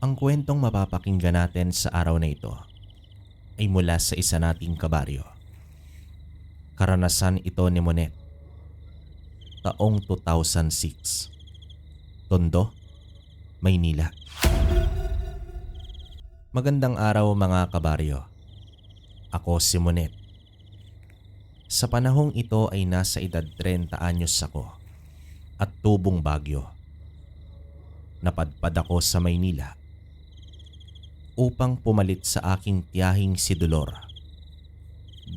Ang kwentong mapapakinggan natin sa araw na ito ay mula sa isa nating kabaryo. Karanasan ito ni Monet, taong 2006, Tondo, Maynila. Magandang araw mga kabaryo. Ako si Monet. Sa panahong ito ay nasa edad 30 anyos ako at tubong Bagyo. Napadpad ako sa Maynila upang pumalit sa aking tiyahing si Dolor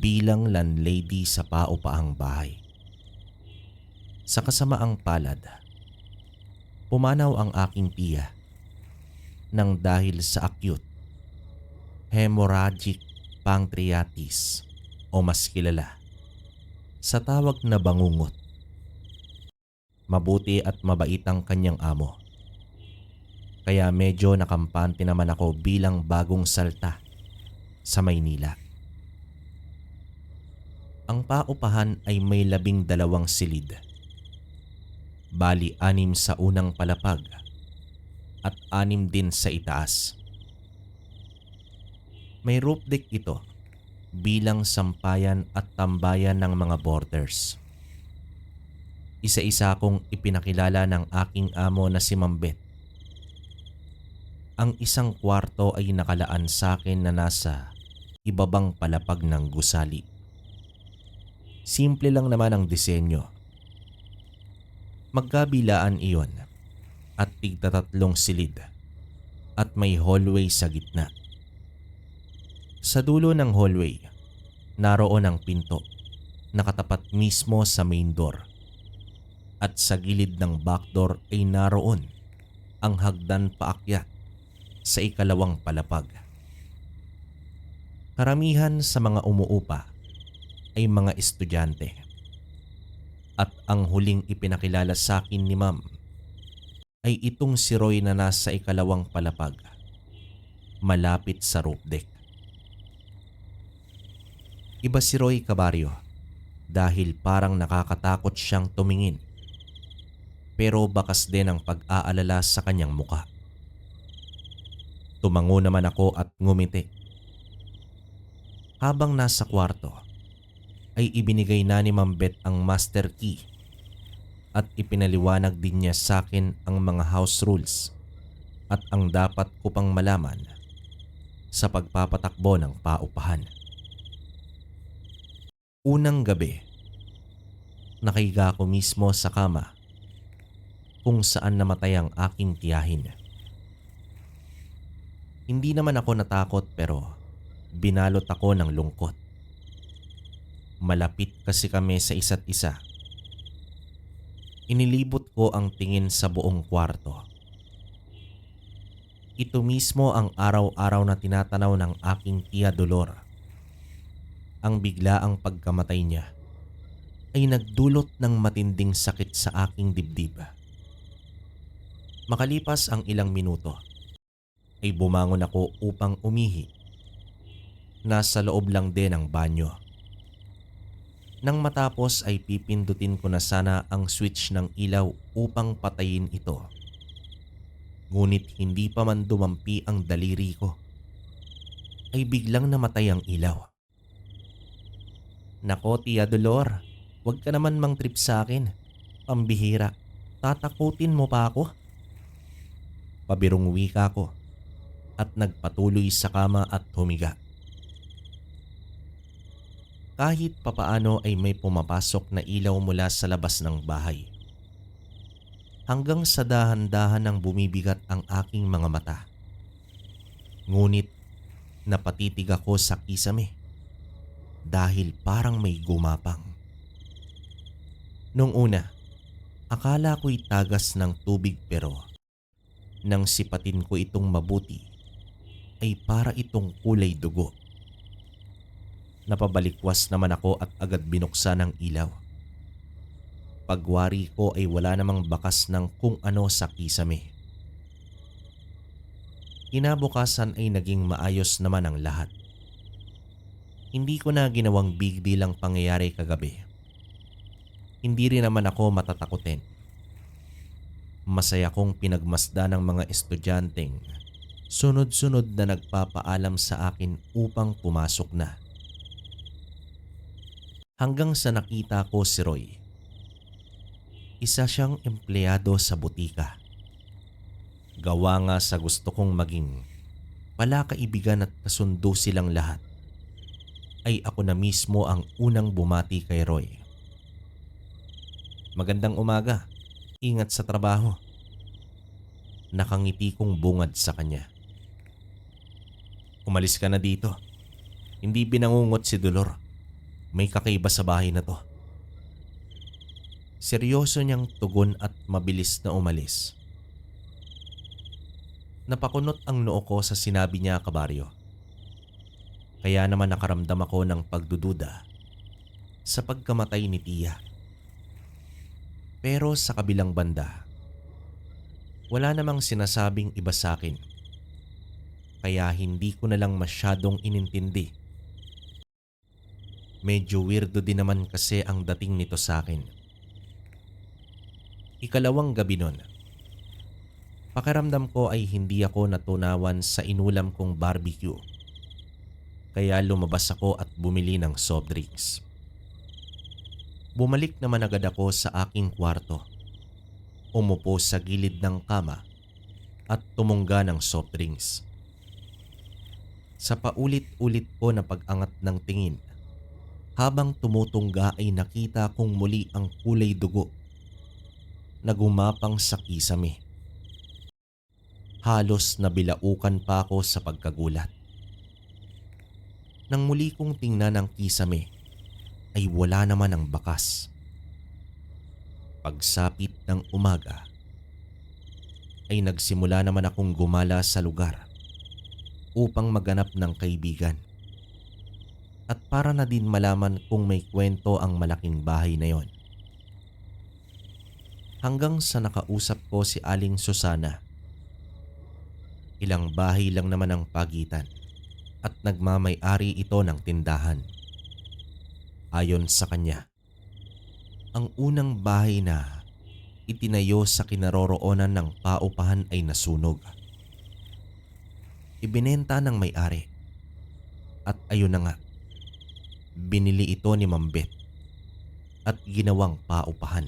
bilang landlady sa paupaang bahay. Sa kasamaang palad, pumanaw ang aking tiya nang dahil sa acute hemorrhagic pancreatitis o mas kilala sa tawag na bangungot. Mabuti at mabait ang kanyang amo, kaya medyo nakampante naman ako bilang bagong salta sa Maynila. Ang paupahan ay may 12 silid. Bali 6 sa unang palapag at 6 din sa itaas. May roof deck ito bilang sampayan at tambayan ng mga boarders. Isa-isa kong ipinakilala ng aking amo na si Mambet. Ang isang kwarto ay nakalaan sa akin na nasa ibabang palapag ng gusali. Simple lang naman ang disenyo. Magkabilaan iyon at tigtatatlong silid at may hallway sa gitna. Sa dulo ng hallway, naroon ang pinto, nakatapat mismo sa main door. At sa gilid ng back door ay naroon ang hagdan paakyat sa ikalawang palapag. Karamihan sa mga umuupa ay mga estudyante. At ang huling ipinakilala sa akin ni Ma'am ay itong si Roy na nasa ikalawang palapag, malapit sa roof deck. Iba si Roy, kabaryo, dahil parang nakakatakot siyang tumingin. Pero bakas din ang pag-aalala sa kanyang muka. Tumango naman ako at ngumiti. Habang nasa kwarto, ay ibinigay na ni Ma'am Beth ang master key at ipinaliwanag din niya sa akin ang mga house rules at ang dapat ko pang malaman sa pagpapatakbo ng paupahan. Unang gabi, nakahiga ako mismo sa kama kung saan namatay ang aking tiyahin. Hindi naman ako natakot pero binalot ako ng lungkot. Malapit kasi kami sa isa't isa. Inilibot ko ang tingin sa buong kwarto. Ito mismo ang araw-araw na tinatanaw ng aking tiya Dolor. Ang biglaang pagkamatay niya ay nagdulot ng matinding sakit sa aking dibdib. Makalipas ang ilang minuto, ay bumangon ako upang umihi. Nasa loob lang din ang banyo. Nang matapos ay pipindutin ko na sana ang switch ng ilaw upang patayin ito. Ngunit hindi pa man dumampi ang daliri ko, ay biglang namatay ang ilaw. Nako, Tia Dolor, huwag ka naman mang trip sa akin. Pambihira, tatakutin mo pa ako. Pabirong wika ko at nagpatuloy sa kama at humiga. Kahit papaano ay may pumapasok na ilaw mula sa labas ng bahay. Hanggang sa dahan-dahan ang bumibigat ang aking mga mata. Ngunit napatitig ako sa kisame dahil parang may gumapang. Nung una, akala ko'y tagas ng tubig pero nang sipatin ko itong mabuti ay para itong kulay dugo. Napabalikwas naman ako at agad binuksan ang ilaw. Pagwari ko ay wala namang bakas ng kung ano sa kisame. Kinabukasan ay naging maayos naman ang lahat. Hindi ko na ginawang big deal ang pangyayari kagabi. Hindi rin naman ako matatakutin. Masaya kong pinagmasdan ng mga estudyanteng Sunod-sunod na nagpapaalam sa akin upang pumasok na. Hanggang sa nakita ko si Roy. Isa siyang empleyado sa butika. Gawa nga sa gusto kong maging palakaibigan at kasundo silang lahat, ay ako na mismo ang unang bumati kay Roy. "Magandang umaga. Ingat sa trabaho." Nakangiti kong bungad sa kanya. "Umalis ka na dito. Hindi binangungot si Dolor. May kakaiba sa bahay na to." Seryoso niyang tugon at mabilis na umalis. Napakunot ang noo ko sa sinabi niya, kabaryo. Kaya naman nakaramdam ako ng pagdududa sa pagkamatay ni Tia. Pero sa kabilang banda, wala namang sinasabing iba sa akin. Kaya hindi ko na lang masyadong inintindi. Medyo weirdo din naman kasi ang dating nito sa akin. Ikalawang gabi nun. Pakiramdam ko ay hindi ako natunawan sa inulam kong barbecue. Kaya lumabas ako at bumili ng soft drinks. Bumalik naman agad ako sa aking kwarto. Umupo sa gilid ng kama at tumungga ng soft drinks. Sa paulit-ulit ko na pag-angat ng tingin, habang tumutungga ay nakita kong muli ang kulay dugo na gumapang sa kisame. Halos nabilaukan pa ako sa pagkagulat. Nang muli kong tingnan ang kisame, ay wala naman ang bakas. Pagsapit ng umaga, ay nagsimula naman akong gumala sa lugar upang maganap ng kaibigan. At para na din malaman kung may kwento ang malaking bahay na yon. Hanggang sa nakausap ko si Aling Susana. Ilang bahay lang naman ang pagitan at nagmamay-ari ito ng tindahan. Ayon sa kanya, ang unang bahay na itinayo sa kinaroroonan ng paupahan ay nasunog. Ibinenta ng may-ari at ayun na nga, binili ito ni Mambet at ginawang paupahan.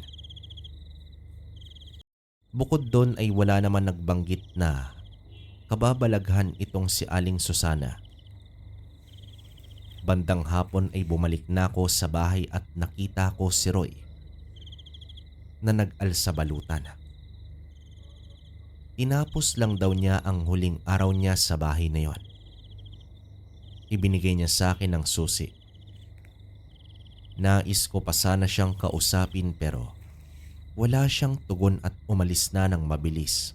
Bukod doon ay wala naman nagbanggit na kababalaghan itong si Aling Susana. Bandang hapon ay bumalik na ako sa bahay at nakita ko si Roy na nag-alsa balutan. Tinapos lang daw niya ang huling araw niya sa bahay na yon. Ibinigay niya sa akin ang susi. Nais ko pa sana siyang kausapin pero wala siyang tugon at umalis na ng mabilis.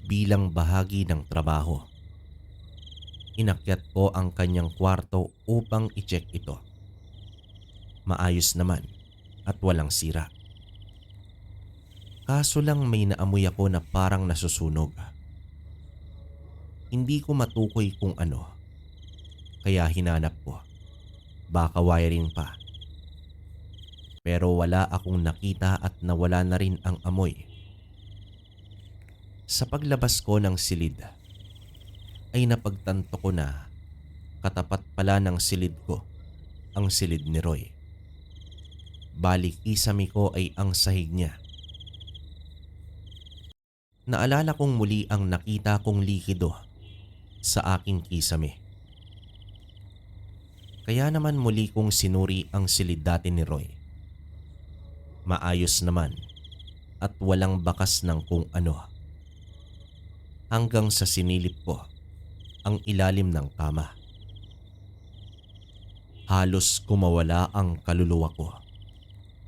Bilang bahagi ng trabaho, inakyat ko ang kanyang kwarto upang i-check ito. Maayos naman at walang sira. Kaso lang may naamoy ako na parang nasusunog. Hindi ko matukoy kung ano, kaya hinanap ko. Baka wiring pa. Pero wala akong nakita at nawala na rin ang amoy. Sa paglabas ko ng silid, ay napagtanto ko na katapat pala ng silid ko ang silid ni Roy. Balik kisame ko ay ang sahig niya. Naalala kong muli ang nakita kong likido sa aking kisame. Kaya naman muli kong sinuri ang silid dati ni Roy. Maayos naman at walang bakas ng kung ano. Hanggang sa sinilip ko ang ilalim ng kama. Halos kumawala ang kaluluwa ko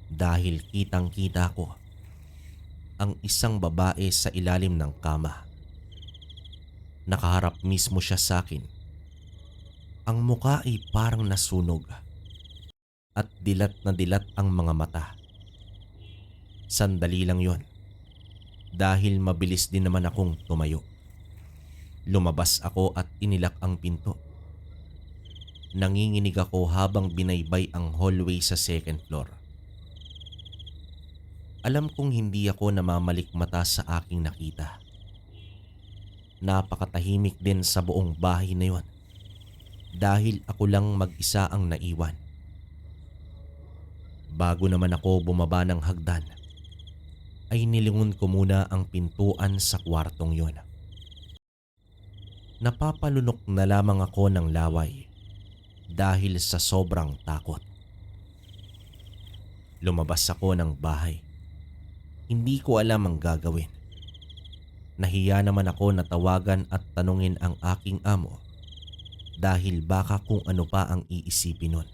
dahil kitang-kita ko ang isang babae sa ilalim ng kama. Nakaharap mismo siya sa akin. Ang muka ay parang nasunog at dilat na dilat ang mga mata. Sandali lang yon dahil mabilis din naman akong tumayo. Lumabas ako at inilak ang pinto. Nanginginig ako habang binaybay ang hallway sa second floor. Alam kong hindi ako namamalik mata sa aking nakita. Napakatahimik din sa buong bahay na yon dahil ako lang mag-isa ang naiwan. Bago naman ako bumaba ng hagdan, ay nilingon ko muna ang pintuan sa kwartong yon. Napapalunok na lamang ako ng laway dahil sa sobrang takot. Lumabas ako ng bahay. Hindi ko alam ang gagawin. Nahiya naman ako na tawagan at tanungin ang aking amo dahil baka kung ano pa ang iisipin nun.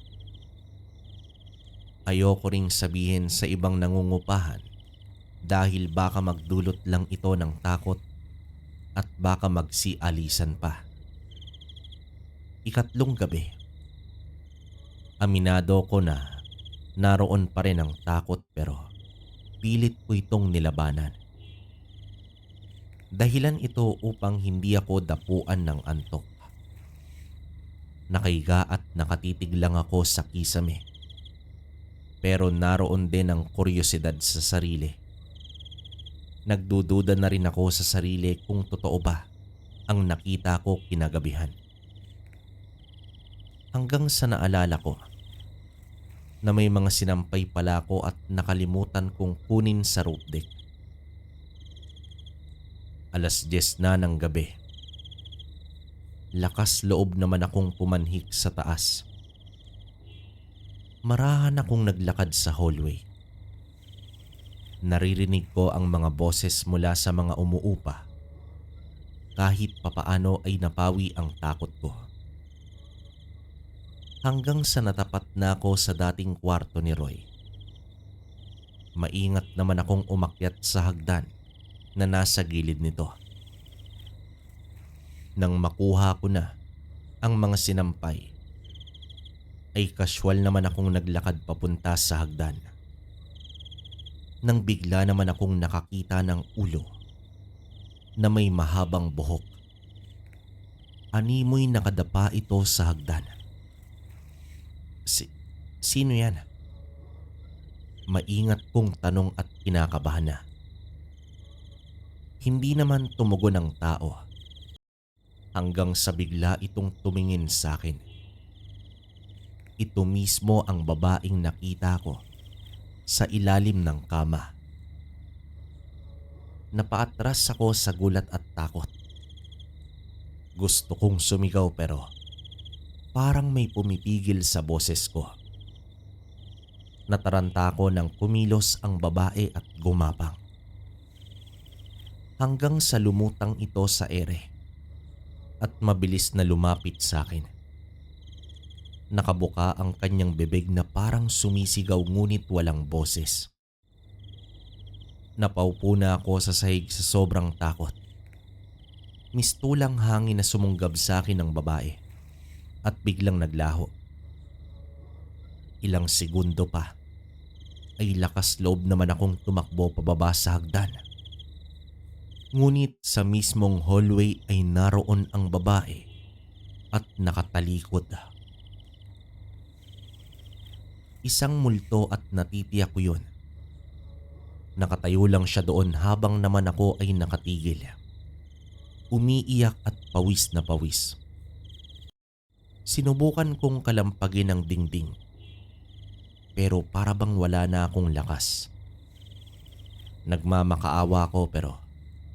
Ayoko ring sabihin sa ibang nangungupahan dahil baka magdulot lang ito ng takot at baka magsialisan pa. Ikatlong gabi. Aminado ko na naroon pa rin ang takot pero pilit ko itong nilabanan. Dahilan ito upang hindi ako dapuan ng antok. Nakahiga at nakatitig lang ako sa kisame. Pero naroon din ang kuryosidad sa sarili. Nagdududa na rin ako sa sarili kung totoo ba ang nakita ko kinagabihan. Hanggang sa naalala ko na may mga sinampay pala ako at nakalimutan kong kunin sa roof deck. 10:00 na ng gabi. Lakas loob naman akong pumanhik sa taas. Marahan akong naglakad sa hallway. Naririnig ko ang mga boses mula sa mga umuupa. Kahit papaano ay napawi ang takot ko. Hanggang sa natapat na ako sa dating kwarto ni Roy. Maingat naman akong umakyat sa hagdan na nasa gilid nito. Nang makuha ko na ang mga sinampay, ay kasywal naman akong naglakad papunta sa hagdan. Nang bigla naman akong nakakita ng ulo na may mahabang buhok. Animoy nakadapa ito sa hagdan. Sino yan? Maingat kong tanong at kinakabahan na. Hindi naman tumugon ang tao. Hanggang sa bigla itong tumingin sa akin. Ito mismo ang babaeng nakita ko sa ilalim ng kama. Napaatras ako sa gulat at takot. Gusto kong sumigaw pero parang may pumipigil sa boses ko. Nataranta ko nang kumilos ang babae at gumapang. Hanggang sa lumutang ito sa ere at mabilis na lumapit sa akin. Nakabuka ang kanyang bibig na parang sumisigaw ngunit walang boses. Napaupo na ako sa sahig sa sobrang takot. Mistulang hangin na sumunggab sa akin ng babae at biglang naglaho. Ilang segundo pa ay lakas loob naman akong tumakbo pababa sa hagdan. Ngunit sa mismong hallway ay naroon ang babae at nakatalikod. Isang multo at natitiyak ko yun. Nakatayo lang siya doon habang naman ako ay nakatigil. Umiiyak at pawis na pawis. Sinubukan kong kalampagin ang dingding. Pero para bang wala na akong lakas. Nagmamakaawa ko pero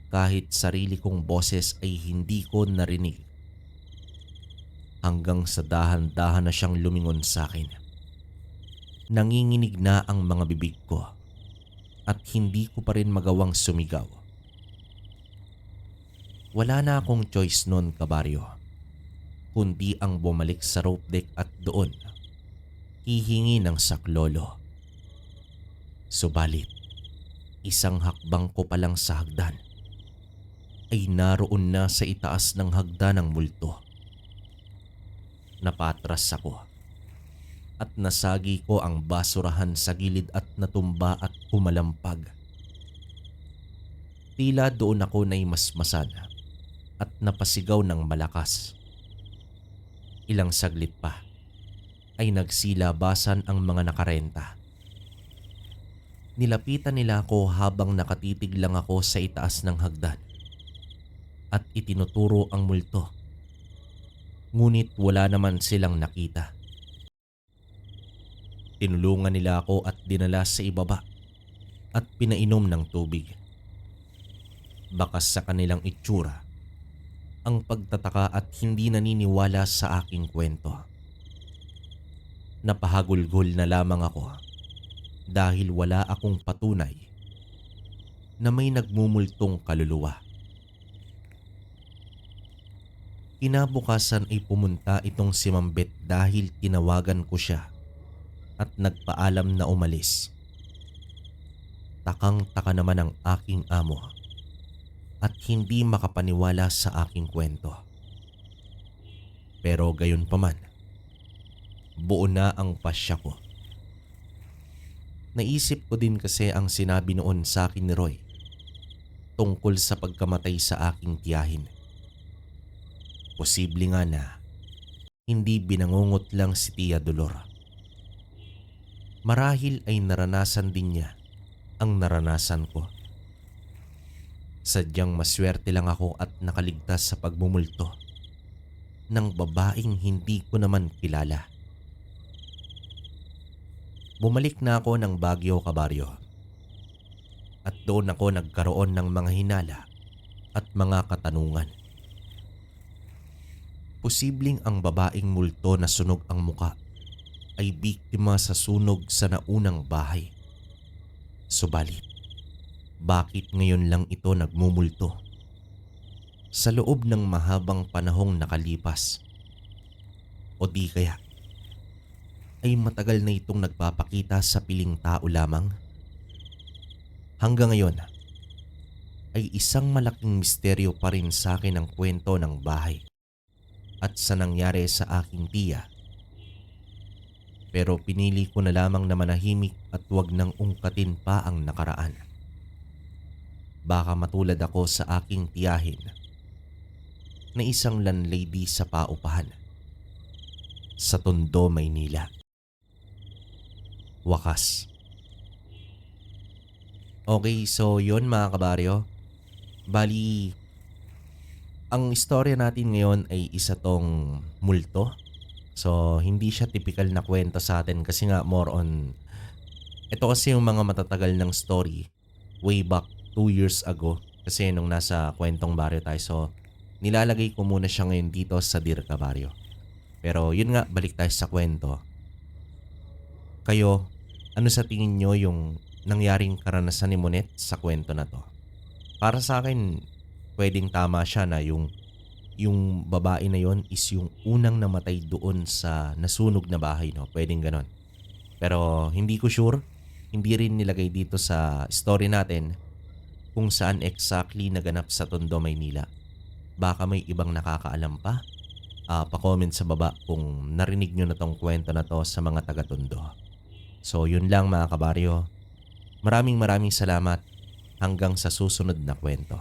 kahit sarili kong boses ay hindi ko narinig. Hanggang sa dahan-dahan na siyang lumingon sa akin. Nanginginig na ang mga bibig ko at hindi ko pa rin magawang sumigaw. Wala na akong choice noon, kabaryo, kundi ang bumalik sa rope deck at doon hihingi ng saklolo. Subalit, isang hakbang ko pa lang sa hagdan ay naroon na sa itaas ng hagdan ng multo. Napatras ako at nasagi ko ang basurahan sa gilid at natumba at kumalampag. Tila doon ako naimasmasan at napasigaw ng malakas. Ilang saglit pa ay nagsilabasan ang mga nakarenta. Nilapitan nila ako habang nakatitig lang ako sa itaas ng hagdan. at itinuturo ang multo. Ngunit wala naman silang nakita. Tinulungan nila ako at dinala sa ibaba at pinainom ng tubig. Bakas sa kanilang itsura ang pagtataka at hindi naniniwala sa aking kwento. Napahagulgol na lamang ako dahil wala akong patunay na may nagmumultong kaluluwa. Kinabukasan ay pumunta itong si Mambet dahil tinawagan ko siya at nagpaalam na umalis. Takang-taka naman ang aking amo at hindi makapaniwala sa aking kwento. Pero gayon paman, buo na ang pasya ko. Naisip ko din kasi ang sinabi noon sa akin ni Roy tungkol sa pagkamatay sa aking tiyahin. Posible nga na hindi binangungot lang si Tia Dolor. Marahil ay naranasan din niya ang naranasan ko. Sadyang maswerte lang ako at nakaligtas sa pagmumulto ng babaeng hindi ko naman kilala. Bumalik na ako ng Baguio, Kabaryo. At doon ako nagkaroon ng mga hinala at mga katanungan. Posibleng ang babaeng multo na sunog ang muka ay biktima sa sunog sa naunang bahay. Subalit, bakit ngayon lang ito nagmumulto? Sa loob ng mahabang panahong nakalipas. O di kaya ay matagal na itong nagpapakita sa piling tao lamang? Hanggang ngayon ay isang malaking misteryo pa rin sa akin ang kwento ng bahay at sa nangyari sa aking tiya. Pero pinili ko na lamang na manahimik at huwag nang ungkatin pa ang nakaraan. Baka matulad ako sa aking tiyahin na isang landlady sa paupahan sa Tondo, Maynila. Wakas. Okay, so yun mga kabaryo. Bali, ang istorya natin ngayon ay isa tong multo. So, hindi siya typical na kwento sa atin kasi nga more on... Ito kasi yung mga matatagal ng story way back 2 years ago kasi nung nasa kwentong baryo tayo. So, nilalagay ko muna siya ngayon dito sa Dear Kabaryo. Pero yun nga, balik tayo sa kwento. Kayo, ano sa tingin nyo yung nangyaring karanasan ni Monet sa kwento na to? Para sa akin, pwedeng tama siya na yung babae na yon is yung unang namatay doon sa nasunog na bahay, no? Pwedeng ganon. Pero hindi ko sure, hindi rin nilagay dito sa story natin kung saan exactly naganap sa Tondo, Maynila. Baka may ibang nakakaalam pa. Pa-comment sa baba kung narinig nyo na tong kwento na to sa mga taga-Tondo. So yun lang mga kabaryo. Maraming salamat hanggang sa susunod na kwento.